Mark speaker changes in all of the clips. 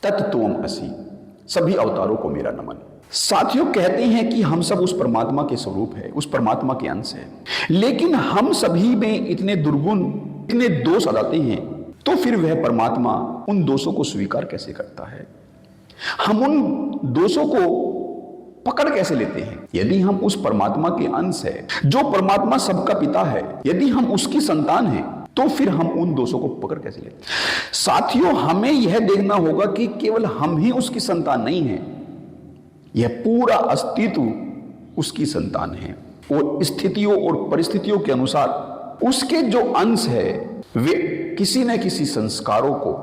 Speaker 1: तत्त्वम असि, सभी अवतारों को मेरा नमन। साथियों, कहते हैं कि हम सब उस परमात्मा के स्वरूप है, उस परमात्मा के अंश है, लेकिन हम सभी में इतने दुर्गुण, इतने दोष आ जाते हैं, तो फिर वह परमात्मा उन दोषों को स्वीकार कैसे करता है? हम उन दोषों को पकड़ कैसे लेते हैं? यदि हम उस परमात्मा के अंश है, जो परमात्मा सबका पिता है, यदि हम उसकी संतान हैं, तो फिर हम उन दोषों को पकड़ कैसे लेते हैं? साथियों, हमें यह देखना होगा कि केवल हम ही उसकी संतान नहीं है, यह पूरा अस्तित्व उसकी संतान है, और स्थितियों और परिस्थितियों के अनुसार उसके जो अंश है वे किसी न किसी संस्कारों को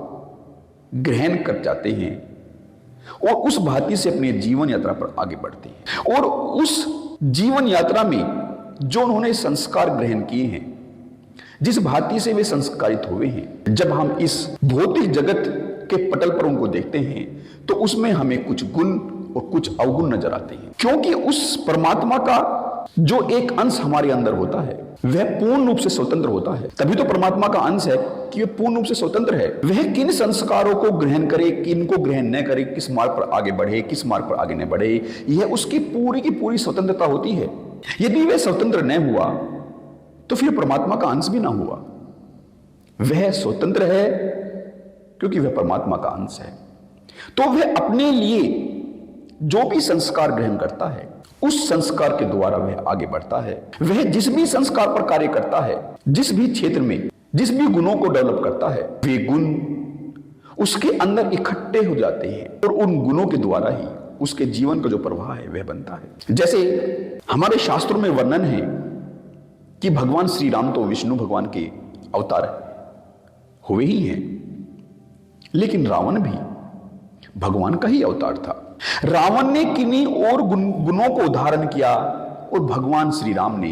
Speaker 1: ग्रहण कर जाते हैं और उस भांति से अपनी जीवन यात्रा पर आगे बढ़ते हैं। और उस जीवन यात्रा में जो उन्होंने संस्कार ग्रहण किए हैं, जिस भांति से वे संस्कारित हुए हैं, जब हम इस भौतिक जगत के पटल पर उनको देखते हैं तो उसमें हमें कुछ गुण और कुछ अवगुण नजर आते हैं, क्योंकि उस परमात्मा का जो एक अंश हमारे अंदर होता है वह पूर्ण रूप से स्वतंत्र होता है। तभी तो परमात्मा का अंश है कि वह पूर्ण रूप से स्वतंत्र है। वह किन संस्कारों को ग्रहण करे, किन को ग्रहण न करे, किस मार्ग पर आगे बढ़े, किस मार्ग पर आगे न बढ़े, यह उसकी पूरी की पूरी स्वतंत्रता होती है। यदि वह स्वतंत्र न हुआ तो फिर परमात्मा का अंश भी ना हुआ। वह स्वतंत्र है क्योंकि वह परमात्मा का अंश है, तो वह अपने लिए जो भी संस्कार ग्रहण करता है उस संस्कार के द्वारा वह आगे बढ़ता है। वह जिस भी संस्कार पर कार्य करता है, जिस भी क्षेत्र में जिस भी गुणों को डेवलप करता है, वे गुण उसके अंदर इकट्ठे हो जाते हैं और उन गुणों के द्वारा ही उसके जीवन का जो प्रवाह है वह बनता है। जैसे हमारे शास्त्रों में वर्णन है कि भगवान श्री राम तो विष्णु भगवान के अवतार हुए ही हैं, लेकिन रावण भी भगवान का ही अवतार था। रावण ने किन्हीं और गुणों को धारण किया और भगवान श्री राम ने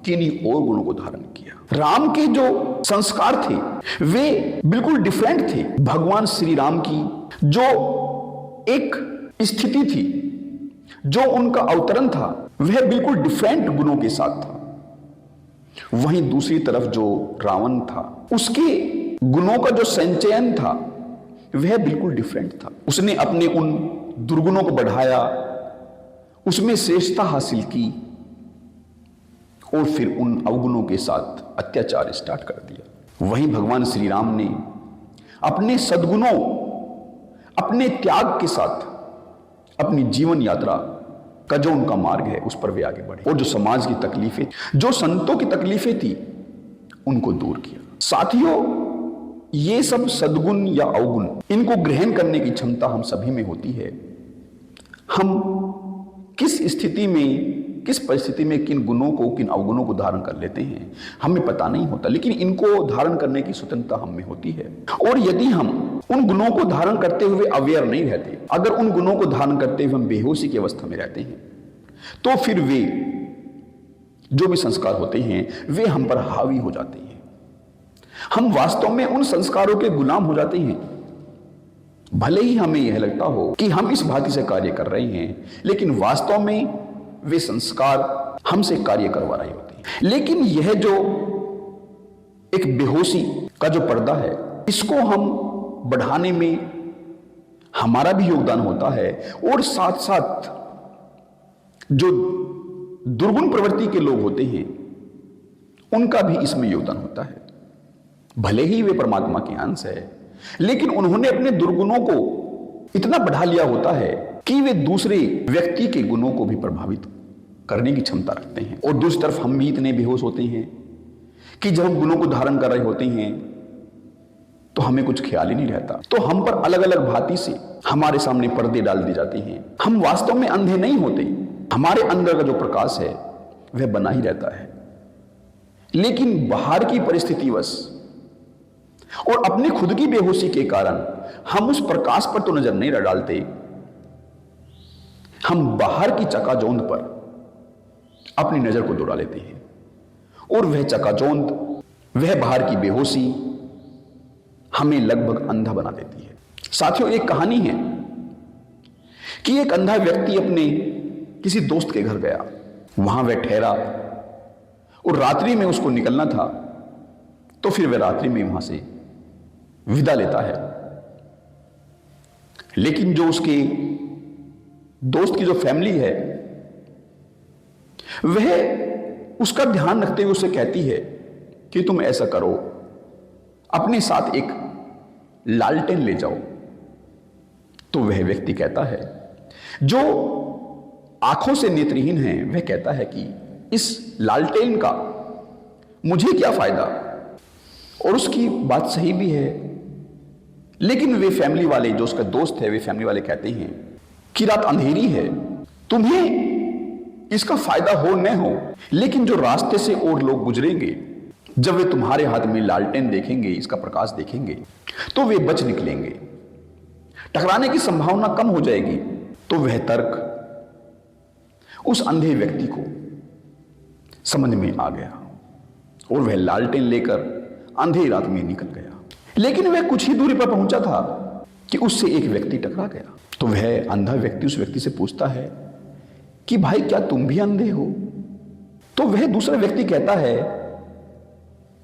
Speaker 1: किन्हीं और गुणों को धारण किया। राम के जो संस्कार थे वे बिल्कुल डिफरेंट थे। भगवान श्री राम की जो एक स्थिति थी, जो उनका अवतरण था, वह बिल्कुल डिफरेंट गुणों के साथ था। वहीं दूसरी तरफ जो रावण था, उसके गुणों का जो संचयन था वह बिल्कुल डिफरेंट था। उसने अपने उन दुर्गुणों को बढ़ाया, उसमें श्रेष्ठता हासिल की और फिर उन अवगुणों के साथ अत्याचार स्टार्ट कर दिया। वहीं भगवान श्री राम ने अपने सद्गुणों, अपने त्याग के साथ अपनी जीवन यात्रा का जो उनका मार्ग है उस पर वे आगे बढ़े और जो समाज की तकलीफें, जो संतों की तकलीफें थी, उनको दूर किया। साथियों, ये सब सद्गुण या अवगुण, इनको ग्रहण करने की क्षमता हम सभी में होती है। हम किस स्थिति में, किस परिस्थिति में किन गुणों को, किन अवगुणों को धारण कर लेते हैं हमें पता नहीं होता, लेकिन इनको धारण करने की स्वतंत्रता हम में होती है। और यदि हम उन गुणों को धारण करते हुए अवेयर नहीं रहते, अगर उन गुणों को धारण करते हुए हम बेहोशी की अवस्था में रहते हैं, तो फिर वे जो भी संस्कार होते हैं वे हम पर हावी हो जाते हैं। हम वास्तव में उन संस्कारों के गुलाम हो जाते हैं। भले ही हमें यह लगता हो कि हम इस भांति से कार्य कर रहे हैं, लेकिन वास्तव में वे संस्कार हमसे कार्य करवा रहे होते हैं। लेकिन यह जो एक बेहोशी का जो पर्दा है, इसको हम बढ़ाने में हमारा भी योगदान होता है और साथ साथ जो दुर्गुण प्रवृत्ति के लोग होते हैं उनका भी इसमें योगदान होता है। भले ही वे परमात्मा के अंश है, लेकिन उन्होंने अपने दुर्गुणों को इतना बढ़ा लिया होता है कि वे दूसरे व्यक्ति के गुणों को भी प्रभावित करने की क्षमता रखते हैं। और दूसरी तरफ हम भी इतने बेहोश होते हैं कि जब हम गुणों को धारण कर रहे होते हैं तो हमें कुछ ख्याल ही नहीं रहता, तो हम पर अलग अलग भांति से हमारे सामने पर्दे डाल दिए जाते हैं। हम वास्तव में अंधे नहीं होते, हमारे अंदर का जो प्रकाश है वह बना ही रहता है, लेकिन बाहर की परिस्थितिवश और अपनी खुद की बेहोशी के कारण हम उस प्रकाश पर तो नजर नहीं डालते, हम बाहर की चकाचौंध पर अपनी नजर को दौड़ा लेते हैं और वह चकाचौंध, वह बाहर की बेहोशी हमें लगभग अंधा बना देती है। साथियों, एक कहानी है कि एक अंधा व्यक्ति अपने किसी दोस्त के घर गया, वहां वह ठहरा और रात्रि में उसको निकलना था, तो फिर वह रात्रि में वहां से विदा लेता है। लेकिन जो उसके दोस्त की जो फैमिली है वह उसका ध्यान रखते हुए उसे कहती है कि तुम ऐसा करो, अपने साथ एक लालटेन ले जाओ। तो वह व्यक्ति कहता है, जो आंखों से नेत्रहीन है, वह कहता है कि इस लालटेन का मुझे क्या फायदा। और उसकी बात सही भी है, लेकिन वे फैमिली वाले, जो उसका दोस्त है, वे फैमिली वाले कहते हैं कि रात अंधेरी है, तुम्हें इसका फायदा हो न हो, लेकिन जो रास्ते से और लोग गुजरेंगे, जब वे तुम्हारे हाथ में लालटेन देखेंगे, इसका प्रकाश देखेंगे, तो वे बच निकलेंगे, टकराने की संभावना कम हो जाएगी। तो वह तर्क उस अंधे व्यक्ति को समझ में आ गया और वह लालटेन लेकर अंधेरी रात में निकल गया। लेकिन वह कुछ ही दूरी पर पहुंचा था कि उससे एक व्यक्ति टकरा गया। तो वह अंधा व्यक्ति उस व्यक्ति से पूछता है कि भाई, क्या तुम भी अंधे हो? तो वह दूसरा व्यक्ति कहता है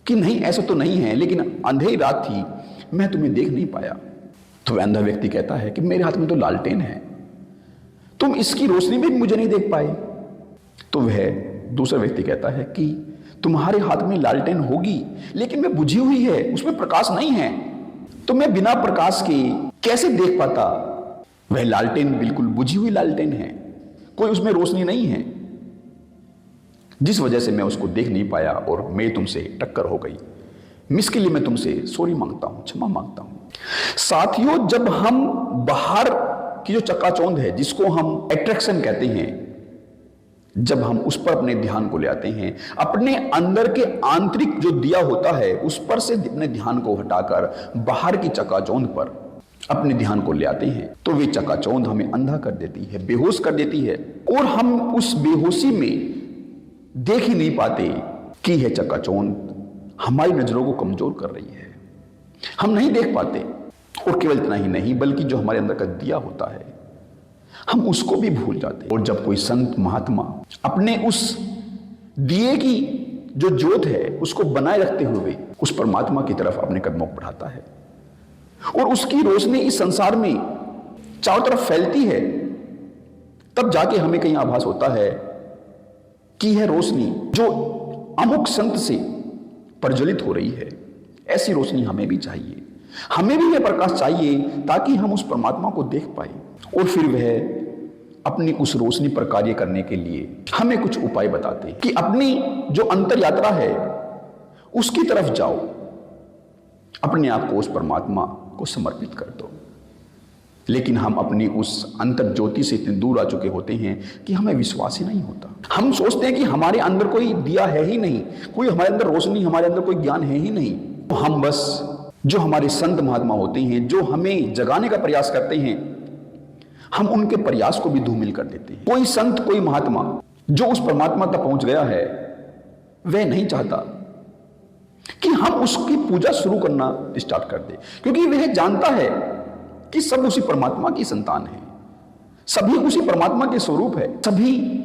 Speaker 1: कि नहीं, ऐसा तो नहीं है, लेकिन अंधेरी रात थी, मैं तुम्हें देख नहीं पाया। तो वह अंधा व्यक्ति कहता है कि मेरे हाथ में तो लालटेन है, तुम इसकी रोशनी में भी मुझे नहीं देख पाए। तो वह दूसरा व्यक्ति कहता है कि तुम्हारे हाथ में लालटेन होगी, लेकिन वह बुझी हुई है, उसमें प्रकाश नहीं है, तो मैं बिना प्रकाश के कैसे देख पाता। वह लालटेन बिल्कुल बुझी हुई लालटेन है, कोई उसमें रोशनी नहीं है, जिस वजह से मैं उसको देख नहीं पाया और मेरी तुमसे टक्कर हो गई। इसके लिए मैं तुमसे सॉरी मांगता हूं, क्षमा मांगता हूं। साथियों, जब हम बाहर की जो चकाचौंध है, जिसको हम अट्रैक्शन कहते हैं, जब हम उस पर अपने ध्यान को ले आते हैं, अपने अंदर के आंतरिक जो दिया होता है उस पर से अपने ध्यान को हटाकर बाहर की चकाचौंध पर अपने ध्यान को ले आते हैं, तो वे चकाचौंध हमें अंधा कर देती है, बेहोश कर देती है, और हम उस बेहोशी में देख ही नहीं पाते कि यह चकाचौंध हमारी नजरों को कमजोर कर रही है। हम नहीं देख पाते, और केवल इतना ही नहीं, बल्कि जो हमारे अंदर का दिया होता है हम उसको भी भूल जाते हैं। और जब कोई संत महात्मा अपने उस दिए की जो ज्योत है उसको बनाए रखते हुए उस परमात्मा की तरफ अपने कदमों को बढ़ाता है और उसकी रोशनी इस संसार में चारों तरफ फैलती है, तब जाके हमें कहीं आभास होता है कि यह रोशनी जो अमुक संत से प्रज्वलित हो रही है, ऐसी रोशनी हमें भी चाहिए, हमें भी यह प्रकाश चाहिए, ताकि हम उस परमात्मा को देख पाए। और फिर वह अपनी उस रोशनी पर कार्य करने के लिए हमें कुछ उपाय बताते कि अपनी जो अंतर यात्रा है उसकी तरफ जाओ, अपने आप को उस परमात्मा को समर्पित कर दो। लेकिन हम अपनी उस अंतर ज्योति से इतने दूर आ चुके होते हैं कि हमें विश्वास ही नहीं होता। हम सोचते हैं कि हमारे अंदर कोई दिया है ही नहीं, कोई हमारे अंदर रोशनी, हमारे अंदर कोई ज्ञान है ही नहीं। तो हम बस जो हमारे संत महात्मा होते हैं, जो हमें जगाने का प्रयास करते हैं, हम उनके प्रयास को भी धूमिल कर देते हैं। कोई संत, कोई महात्मा जो उस परमात्मा तक पहुंच गया है, वह नहीं चाहता कि हम उसकी पूजा शुरू करना स्टार्ट कर दे, क्योंकि वह जानता है कि सब उसी परमात्मा की संतान है, सभी उसी परमात्मा के स्वरूप है, सभी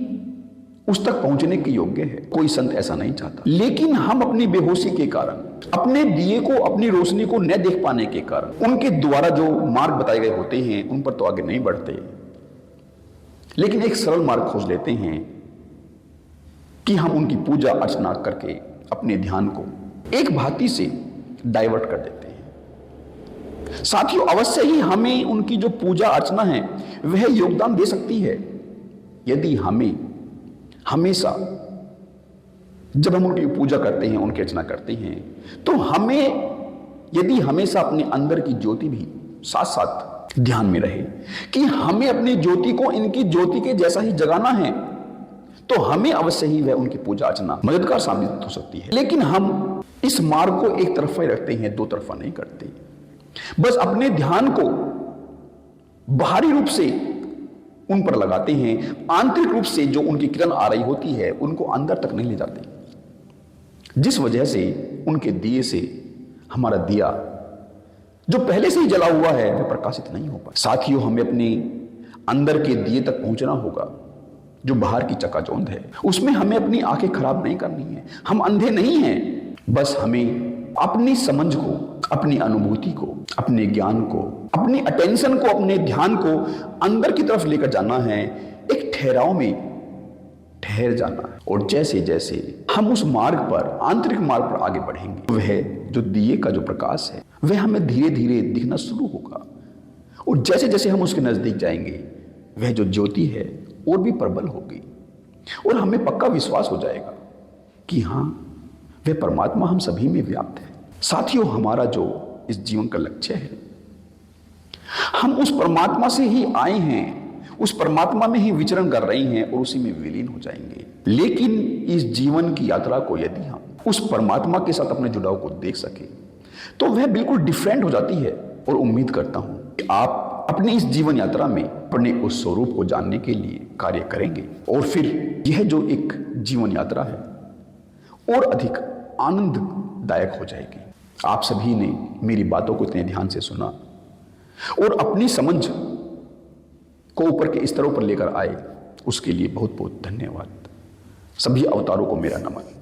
Speaker 1: उस तक पहुंचने के योग्य है। कोई संत ऐसा नहीं चाहता। लेकिन हम अपनी बेहोशी के कारण, अपने दिए को, अपनी रोशनी को न देख पाने के कारण, उनके द्वारा जो मार्ग बताए गए होते हैं उन पर तो आगे नहीं बढ़ते, लेकिन एक सरल मार्ग खोज लेते हैं कि हम उनकी पूजा अर्चना करके अपने ध्यान को एक भांति से डाइवर्ट कर देते हैं। साथियों, अवश्य ही हमें उनकी जो पूजा अर्चना है वह योगदान दे सकती है, यदि हमें हमेशा जब हम उनकी पूजा करते हैं, उनकी अर्चना करते हैं, तो हमें यदि हमेशा अपने अंदर की ज्योति भी साथ साथ ध्यान में रहे कि हमें अपनी ज्योति को इनकी ज्योति के जैसा ही जगाना है, तो हमें अवश्य ही वह उनकी पूजा अर्चना मददगार साबित हो सकती है। लेकिन हम इस मार्ग को एक तरफा ही रखते हैं, दो तरफा नहीं करते। बस अपने ध्यान को बाहरी रूप से उन पर लगाते हैं, आंतरिक रूप से जो उनकी किरण आ रही होती है उनको अंदर तक नहीं ले जाते, जिस वजह से उनके दिए से हमारा दिया जो पहले से ही जला हुआ है वह प्रकाशित नहीं हो पाता। साथियों, हमें अपने अंदर के दिए तक पहुंचना होगा। जो बाहर की चकाचौंध है उसमें हमें अपनी आंखें खराब नहीं करनी है। हम अंधे नहीं हैं, बस हमें अपनी समझ को, अपनी अनुभूति को, अपने ज्ञान को, अपनी अटेंशन को, अपने ध्यान को अंदर की तरफ लेकर जाना है, एक ठहराव में ठहर जाना है। और जैसे जैसे हम उस मार्ग पर, आंतरिक मार्ग पर आगे बढ़ेंगे, वह जो दिए का जो प्रकाश है वह हमें धीरे धीरे दिखना शुरू होगा। और जैसे जैसे हम उसके नजदीक जाएंगे वह जो ज्योति है और भी प्रबल होगी और हमें पक्का विश्वास हो जाएगा कि हाँ, वह परमात्मा हम सभी में व्याप्त है। साथियों, हमारा जो इस जीवन का लक्ष्य है, हम उस परमात्मा से ही आए हैं, उस परमात्मा में ही विचरण कर रहे हैं और उसी में विलीन हो जाएंगे। लेकिन इस जीवन की यात्रा को यदि हम उस परमात्मा के साथ अपने जुड़ाव को देख सके तो वह बिल्कुल डिफरेंट हो जाती है। और उम्मीद करता हूं कि आप अपनी इस जीवन यात्रा में अपने उस स्वरूप को जानने के लिए कार्य करेंगे और फिर यह जो एक जीवन यात्रा है और अधिक आनंददायक हो जाएगी। आप सभी ने मेरी बातों को इतने ध्यान से सुना और अपनी समझ को ऊपर के स्तरों पर लेकर आए, उसके लिए बहुत बहुत धन्यवाद। सभी अवतारों को मेरा नमन।